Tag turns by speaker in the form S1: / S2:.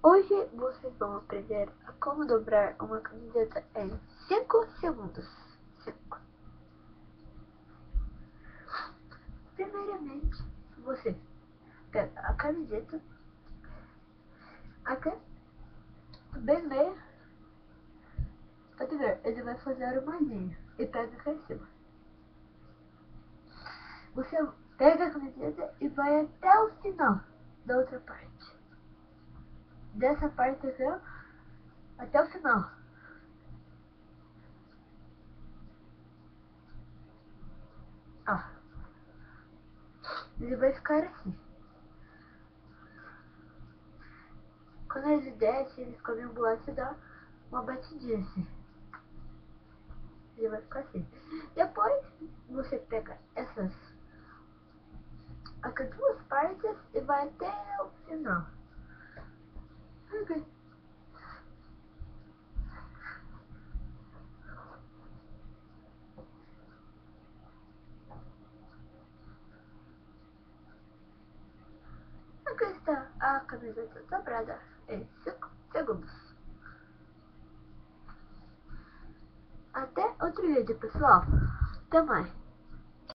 S1: Hoje vocês vão aprender a como dobrar uma camiseta em 5 segundos. 5. Primeiramente, você pega a camiseta aqui, bem meio. Pode ver, ele vai fazer uma linha e pega aqui em cima. Você pega a camiseta e vai até o final da outra parte. Dessa parte aqui, ó, até o final. Ó, ele vai ficar assim. Quando ele desce, ele fica meio bolado e dá uma batidinha assim. Ele vai ficar assim. Depois, você pega essas aqui duas partes e vai até o final. Ok. Aqui está a camiseta dobrada em 5 segundos. Até outro vídeo, pessoal. Até mais.